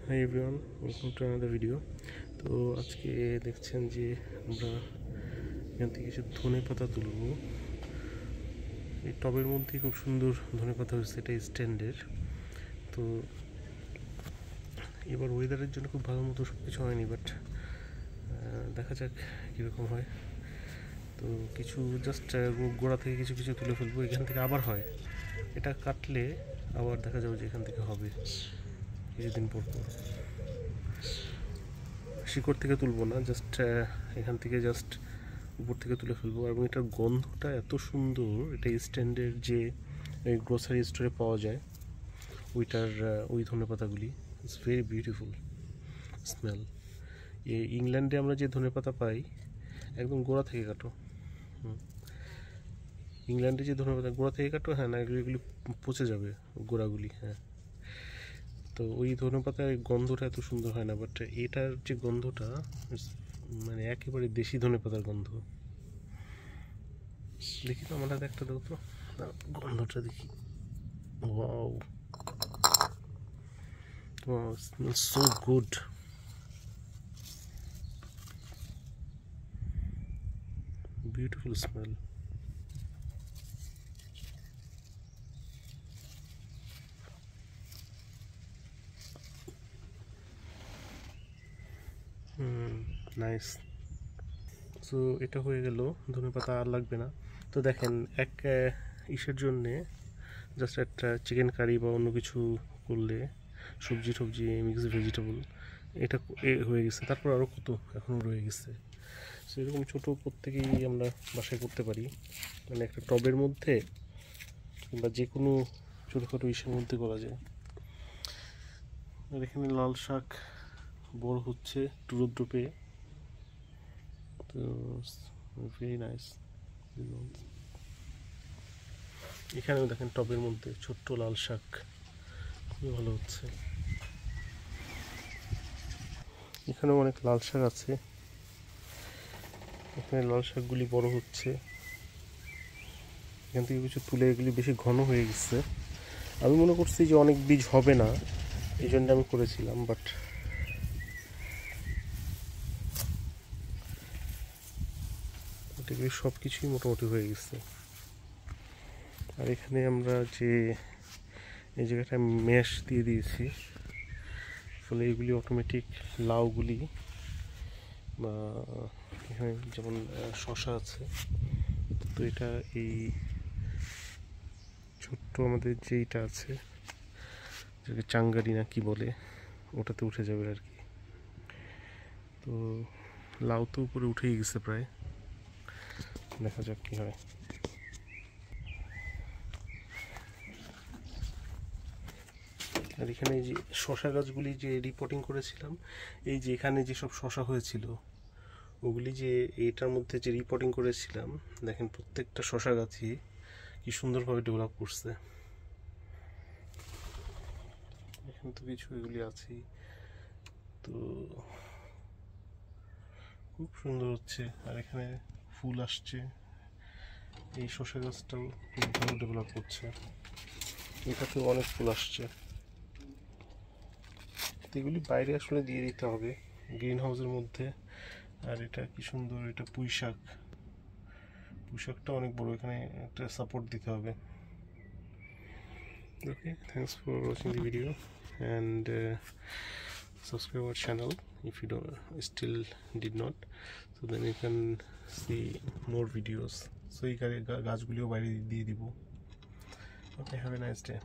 Hi everyone, welcome to another video. তো আজকে দেখছেন যে আমরা এখান থেকে কিছু ধনে পাতা তুলব। এই টবের মধ্যে খুব সুন্দর ধনে পাতা হয়েছে, এটা স্ট্যান্ডের। তো এবার ওয়েদারের জন্য খুব ভালো মতো সব কিছু হয়নি, বাট দেখা যাক কীরকম হয়। তো কিছু জাস্ট গোড়া থেকে কিছু কিছু তুলে ফেলবো, এখান থেকে আবার হয়। এটা কাটলে আবার দেখা যাবে যে এখান থেকে হবে কিছুদিন পর পর। শিকড় থেকে তুলবো না, জাস্ট এখান থেকে জাস্ট উপর থেকে তুলে ফেলবো। এবং এটার গন্ধটা এত সুন্দর, এটা স্ট্যান্ডের যে গ্রোসারি স্টোরে পাওয়া যায় ওই ধনে পাতাগুলি, ইটস ভেরি বিউটিফুল স্মেল। ইংল্যান্ডে আমরা যে ধনে পাতা পাই একদম গোড়া থেকে কাটো। ইংল্যান্ডে যে ধনে পাতা গোড়া থেকে কাটো, হ্যাঁ না এগুলি পচে যাবে গোড়াগুলি, হ্যাঁ। তো ওই ধনে পাতার গন্ধটা এত সুন্দর হয় না, বাট এটার যে গন্ধটা মানে একেবারে দেশি ধনে পাতার গন্ধ। দেখি তো আমার হাতে একটা দাও তো, গন্ধটা দেখি। Wow, smells so good. Beautiful smell. Nice. So এটা হয়ে গেল, ধনেপাতা আর লাগবে না। তো দেখেন এক ইসের জন্যে জাস্ট একটা চিকেন কারি বা অন্য কিছু করলে, সবজি মিক্স ভেজিটেবল, এটা হয়ে গেছে। তারপর আরও কত এখনও রয়ে গেছে। সো এরকম ছোটো প্রত্যেকেই আমরা বাসায় করতে পারি, মানে একটা টবের মধ্যে কিংবা যে কোনো ছোটোখাটো ইসের মধ্যে করা যায়। আর এখানে লাল শাক বড় হচ্ছে রৌদ্র পেয়ে, তো ভেরি নাইস। এখানেও দেখেন টবের মধ্যে ছোট্ট লাল শাক খুবই ভালো হচ্ছে। এখানেও অনেক লাল শাক আছে, এখানে লাল শাকগুলি বড় হচ্ছে। এখান থেকে কিছু তুলে, এগুলি বেশি ঘন হয়ে গেছে। আমি মনে করছি যে অনেক বীজ হবে না, এই জন্য আমি করেছিলাম, বাট এগুলি সব কিছুই মোটামুটি হয়ে গেছে। আর এখানে আমরা যে এই জায়গাটা ম্যাশ দিয়ে দিয়েছি, ফলে এগুলি অটোমেটিক লাউগুলি বা এখানে যেমন শশা আছে, তো এটা এই ছোট্ট আমাদের যেইটা আছে যেটাকে চাঙ্গারি না কি বলে, ওটাতে উঠে যাবে আর কি। তো লাউ তো উপরে উঠেই গেছে প্রায়, দেখা যাক কি হয়। আর এখানে যে শশা গাছগুলি যে রিপোর্টিং করেছিলাম, এই যে এখানে যেসব শশা হয়েছিল ওগুলি যে এইটার মধ্যে যে রিপোর্টিং করেছিলাম, দেখেন প্রত্যেকটা শশা গাছই কি সুন্দরভাবে ডেভেলপ করছে। এখানে তো কিছু এগুলি আছেই, তো খুব সুন্দর হচ্ছে। আর এখানে ফুল আসছে, এই শশা গাছটাও খুব ভালো ডেভেলপ করছে, এটাতেও অনেক ফুল আসছে। এগুলি বাইরে আসলে দিয়ে দিতে হবে গ্রিন হাউসের মধ্যে। আর এটা কি সুন্দর, এটা পুঁই শাকটা অনেক বড়, এখানে একটা সাপোর্ট দিতে হবে। Okay, thanks for watching the video and subscribe our channel if you don't still did not, so then you can see more videos. So এই গাছগুলিও বাইরে দিয়ে দিব। Okay, have a nice day.